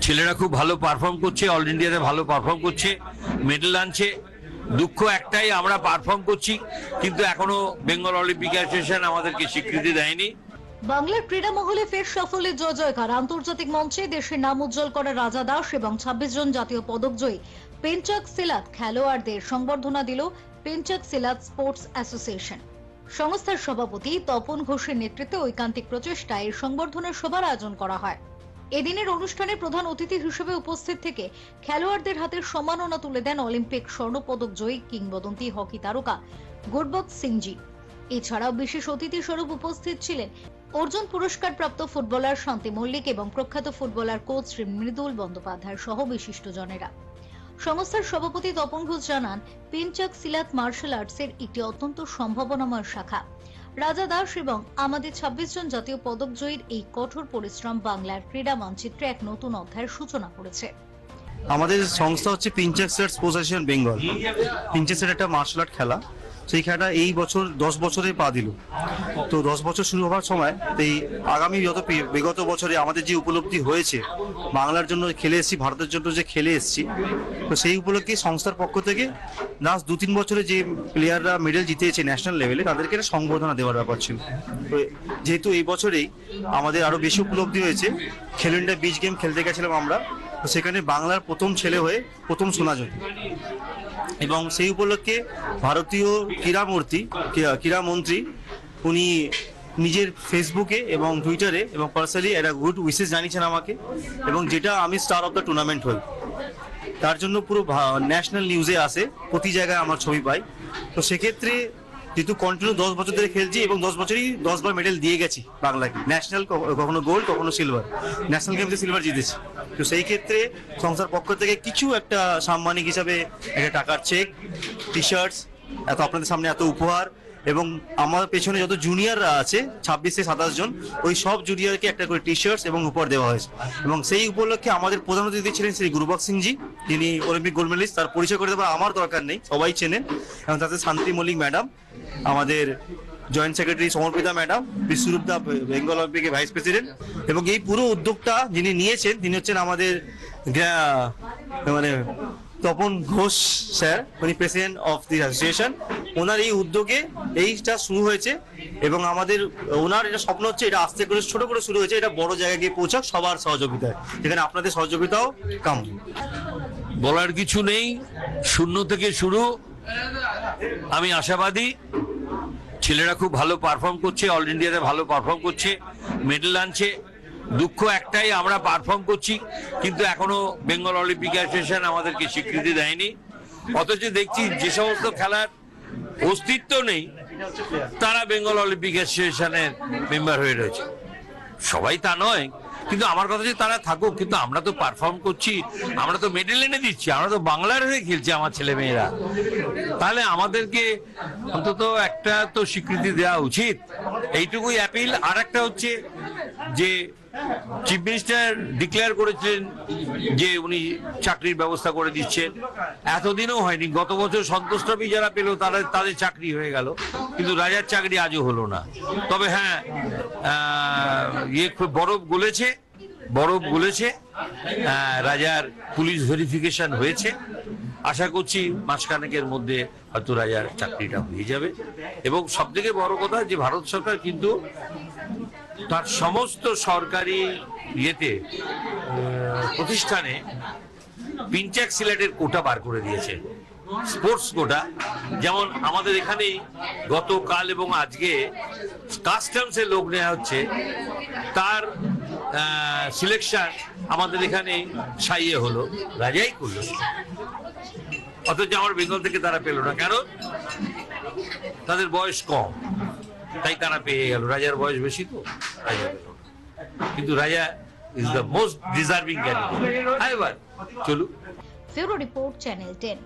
ছেলেরা খুব ভালো পারফর্ম করছে, অল ইন্ডিয়াতে ভালো পারফর্ম করছে, মেডেল আনছে। দুঃখ একটাই, আমরা পারফর্ম করছি কিন্তু এখনো বেঙ্গল অলিম্পিক অ্যাসোসিয়েশন আমাদেরকে স্বীকৃতি দেয়নি। বাংলার ক্রীড়া মহলে ফের সাফল্যের জয় জয়কার। আন্তর্জাতিক মঞ্চে দেশের নাম উজ্জ্বল করা রাজা দাস এবং 26 জন জাতীয় পদকজয়ী পেঞ্চাক সিলাত খেলোয়াড়দের সংবর্ধনা দিল পেঞ্চাক সিলাত স্পোর্টস অ্যাসোসিয়েশন। সংস্থার সভাপতি তপন ঘোষের নেতৃত্বে ঐকান্তিক প্রচেষ্টায় এই সংবর্ধনার সভার আয়োজন করা হয়। এদিনের অনুষ্ঠানে প্রধান অতিথি হিসেবে উপস্থিত থেকে খেলোয়াড়দের হাতে সম্মাননা তুলে দেন অলিম্পিক স্বর্ণপদক জয়ী কিংবদন্তি হকি তারকা গুরবক্স সিংজি। এছাড়াও বিশেষ অতিথি স্বরূপ উপস্থিত ছিলেন অর্জুন পুরস্কার প্রাপ্ত ফুটবলার শান্তি মল্লিক এবং প্রখ্যাত ফুটবলার কোচ শ্রী মৃদুল বন্দ্যোপাধ্যায় সহ বিশিষ্টজনেরা। সংস্থার সভাপতি তপন ঘোষ জানান, পেঞ্চাক সিলাত মার্শাল আর্টসের একটি অত্যন্ত সম্ভাবনাময় শাখা। রাজা দাস এবং আমাদের 26 জন জাতীয় পদকজয়ীর এই কঠোর পরিশ্রম বাংলার ক্রীড়া মানচিত্রে এক নতুন অধ্যায়ের সূচনা করেছে। আমাদের সংস্থা হচ্ছে Pencak Silat sports association Bengal. Pencak Silat একটা মার্শাল আর্ট খেলা, সেই খেলাটা এই বছর 10 বছরে পা দিল। তো 10 বছর শুরু হওয়ার সময় এই আগামী বিগত বছরে আমাদের যে উপলব্ধি হয়েছে, বাংলার জন্য খেলে এসেছি, ভারতের জন্য যে খেলে এসেছি, তো সেই উপলক্ষে সংস্থার পক্ষ থেকে লাস্ট 2-3 বছরে যে প্লেয়াররা মেডেল জিতেছে ন্যাশনাল লেভেলে, তাদেরকে একটা সংবর্ধনা দেওয়ার ব্যাপার ছিল। তো যেহেতু এই বছরেই আমাদের আরো বেশি উপলব্ধি হয়েছে, খেলো ইন্ডিয়া বিচ গেম খেলতে গেছিলাম আমরা, তো সেখানে বাংলার প্রথম ছেলে হয়ে প্রথম সোনা জয়ী। এবং সেই উপলক্ষে ভারতীয় ক্রীড়ামন্ত্রী উনি নিজের ফেসবুকে এবং টুইটারে এবং পার্সোনালি একটা গুড উইশেস জানিয়েছেন আমাকে, এবং যেটা আমি স্টার অফ দ্য টুর্নামেন্ট হই, তার জন্য পুরো ন্যাশনাল নিউজে আসে, প্রতি জায়গায় আমার ছবি পাই। তো সেক্ষেত্রে যেহেতু কন্টিনিউ 10 বছর ধরে খেলছি এবং 10 বছরই 10 বার মেডেল দিয়ে গেছি বাংলাকে, ন্যাশনাল কখনো গোল্ড কখনো সিলভার, ন্যাশনাল গেমসে সিলভার জিতেছি। তো সেই ক্ষেত্রে সংস্থার পক্ষ থেকে কিছু একটা সাম্মানিক হিসাবে একটা টাকার চেক, টি শার্টস, এত আপনাদের সামনে এত উপহার, এবং আমার পেছনে যত জুনিয়ররা আছে 26 থেকে 27 জন, ওই সব জুনিয়রকে একটা করে টি শার্টস এবং উপহার দেওয়া হয়েছে। এবং সেই উপলক্ষে আমাদের প্রধান অতিথি ছিলেন শ্রী গুরবক্স সিংজি, তিনি অলিম্পিক গোল্ড মেডেলিস্ট। তার পরিচয় করে দেওয়ার আমার দরকার নেই, সবাই চেনেন। এবং তাতে শান্তি মল্লিক ম্যাডাম, আমাদের জয়েন্ট সেক্রেটারি সমর্পিতা ম্যাডাম, বিশ্বরূপ দা বেঙ্গল অলিম্পিকের ভাইস প্রেসিডেন্ট। এবং এই পুরো উদ্যোগটা যিনি নিয়েছেন, তিনি হচ্ছেন আমাদের তপন ঘোষ স্যার, উনি প্রেসিডেন্ট অফ দি অ্যাসোসিয়েশন। ওনার এই উদ্যোগে এইটা শুরু হয়েছে, এবং আমাদের ওনার এটা স্বপ্ন হচ্ছে এটা আস্তে করে ছোট করে শুরু হয়েছে, এটা বড় জায়গায় গিয়ে পৌঁছাক সবার সহযোগিতায়, যেখানে আপনাদের সহযোগিতাও কাম্য। বলার কিছু নেই, শূন্য থেকে শুরু। আমি আশাবাদী, ছেলেরা খুব ভালো পারফর্ম করছে, অল ইন্ডিয়াতে ভালো পারফর্ম করছে, মেডেল আনছে। দুঃখ একটাই, আমরা পারফর্ম করছি কিন্তু এখনো বেঙ্গল অলিম্পিক অ্যাসোসিয়েশন আমাদেরকে স্বীকৃতি দেয়নি। অথচ দেখছি যে সমস্ত খেলার অস্তিত্ব নেই, তারা বেঙ্গল অলিম্পিক অ্যাসোসিয়েশনের মেম্বার হয়ে রয়েছে। সবাই তা নয়, কিন্তু আমার কথা যে তারা থাকুক, কিন্তু আমরা তো পারফর্ম করছি, আমরা তো মেডেল এনে দিচ্ছি, আমরা তো বাংলার হয়ে খেলছি আমার ছেলে মেয়েরা। তাহলে আমাদেরকে অন্তত একটা তো স্বীকৃতি দেওয়া উচিত, এইটুকুই অ্যাপিল। আর একটা হচ্ছে যে চিফ মিনিস্টার ডিক্লেয়ার করেছিলেন যে উনি চাকরির ব্যবস্থা করে দিচ্ছেন, এতদিনও হয়নি। গত বছর সন্তোষ ট্রফি যারা পেল তাদের চাকরি হয়ে গেল, কিন্তু রাজার চাকরি আজও হলো না। তবে হ্যাঁ, খুব বরফ গলেছে, রাজার পুলিশ ভেরিফিকেশন হয়েছে। আশা করছি মাসখানেকের মধ্যে হয়তো রাজার চাকরিটা হয়ে যাবে। এবং সব থেকে বড় কথা যে ভারত সরকার কিন্তু তার সমস্ত সরকারি প্রতিষ্ঠানে পেঞ্চাক সিলেটের কোটা বার করে দিয়েছে, স্পোর্টস কোটা। যেমন আমাদের এখানে গতকাল এবং আজকে কাস্টমসের লোক নেওয়া হচ্ছে, তার সিলেকশন আমাদের এখানে সাইয়ে হলো, রাজাই করলো। অথচ আমার বেঙ্গল থেকে তারা পেল না, কেন? তাদের বয়স কম, তাই তারা পেয়ে গেল। রাজার বয়স বেশি, তো রাজা পেল না। কিন্তু রাজা is the most deserving candidate. এবার চলুন। Bureau report, channel 10।